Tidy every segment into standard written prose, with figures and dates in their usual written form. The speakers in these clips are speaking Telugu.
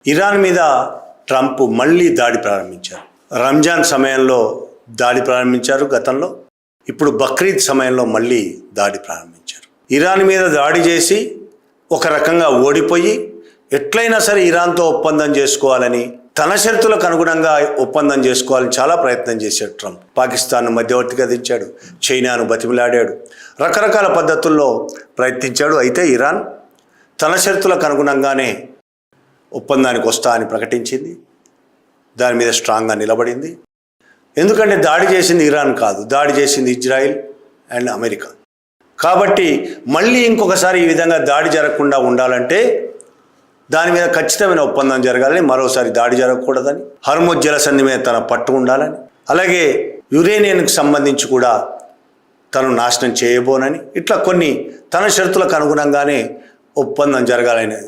ఇరాన్ మీద ట్రంప్ మళ్ళీ దాడి ప్రారంభించారు. రంజాన్ సమయంలో దాడి ప్రారంభించారు గతంలో. ఇప్పుడు బక్రీద్ సమయంలో మళ్ళీ దాడి ప్రారంభించారు. ఇరాన్ మీద దాడి చేసి ఒక రకంగా ఓడిపోయి ఎట్లయినా సరే ఇరాన్తో ఒప్పందం చేసుకోవాలని, తన షరతులకు అనుగుణంగా ఒప్పందం చేసుకోవాలని చాలా ప్రయత్నం చేశాడు ట్రంప్. పాకిస్తాన్ను మధ్యవర్తిగా దించాడు, చైనాను బతిమిలాడాడు, రకరకాల పద్ధతుల్లో ప్రయత్నించాడు. అయితే ఇరాన్ తన షరతులకు అనుగుణంగానే ఒప్పందానికి వస్తా అని ప్రకటించింది. దాని మీద స్ట్రాంగ్గా నిలబడింది. ఎందుకంటే దాడి చేసింది ఇరాన్ కాదు, దాడి చేసింది ఇజ్రాయిల్ అండ్ అమెరికా. కాబట్టి మళ్ళీ ఇంకొకసారి ఈ విధంగా దాడి జరగకుండా ఉండాలంటే దాని మీద ఖచ్చితమైన ఒప్పందం జరగాలని, మరోసారి దాడి జరగకూడదని, హర్ముజ్ జలసంధి మీద తన పట్టు ఉండాలని, అలాగే యురేనియంకి సంబంధించి కూడా తను నాశనం చేయబోనని, ఇట్లా కొన్ని తన షరతులకు అనుగుణంగానే ఒప్పందం జరగాలని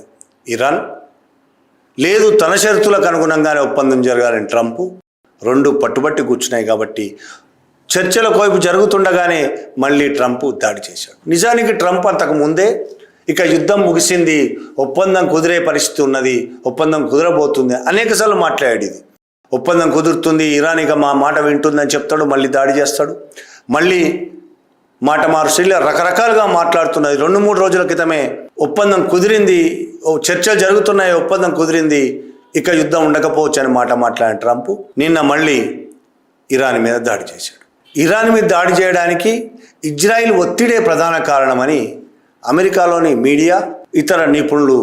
ఇరాన్, లేదు తన షరతులకు అనుగుణంగానే ఒప్పందం జరగాలని ట్రంప్, రెండు పట్టుబట్టి కూర్చున్నాయి. కాబట్టి చర్చల వైపు జరుగుతుండగానే మళ్ళీ ట్రంప్ దాడి చేశాడు. నిజానికి ట్రంప్ అంతకు ముందే ఇక యుద్ధం ముగిసింది, ఒప్పందం కుదిరే పరిస్థితి ఉన్నది, ఒప్పందం కుదరబోతుంది అనేకసార్లు మాట్లాడాడు. ఇది ఒప్పందం కుదురుతుంది, ఇరాన్ ఇక మా మాట వింటుందని చెప్తాడు, మళ్ళీ దాడి చేస్తాడు, మళ్ళీ మాట మారుస్తూ ఇలా రకరకాలుగా మాట్లాడుతున్నది. 2-3 రోజుల క్రితమే ఒప్పందం కుదిరింది, చర్చలు జరుగుతున్నాయి, ఒప్పందం కుదిరింది, ఇక యుద్ధం ఉండకపోవచ్చు అని మాట్లాడిన ట్రంప్ నిన్న మళ్ళీ ఇరాన్ మీద దాడి చేశాడు. ఇరాన్ మీద దాడి చేయడానికి ఇజ్రాయిల్ ఒత్తిడే ప్రధాన కారణమని అమెరికాలోని మీడియా, ఇతర నిపుణులు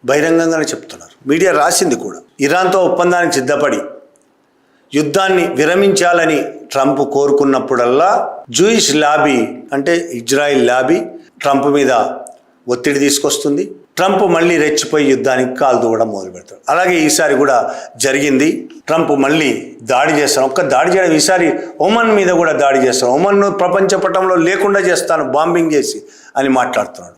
బహిరంగంగానే చెప్తున్నారు. మీడియా రాసింది కూడా. ఇరాన్తో ఒప్పందానికి సిద్ధపడి యుద్ధాన్ని విరమించాలని ట్రంప్ కోరుకున్నప్పుడల్లా జూయిష్ లాబీ అంటే ఇజ్రాయిల్ లాబీ ట్రంప్ మీద ఒత్తిడి తీసుకొస్తుంది. ట్రంప్ మళ్ళీ రెచ్చిపోయి యుద్ధానికి కాలు దూవడం మొదలు పెడతాడు. అలాగే ఈసారి కూడా జరిగింది. ట్రంప్ మళ్ళీ దాడి చేస్తాను, ఒక్క దాడి చేయడం, ఈసారి ఒమన్ మీద కూడా దాడి చేస్తాను, ఒమన్ను ప్రపంచ పటంలో లేకుండా చేస్తాను బాంబింగ్ చేసి అని మాట్లాడుతున్నాడు.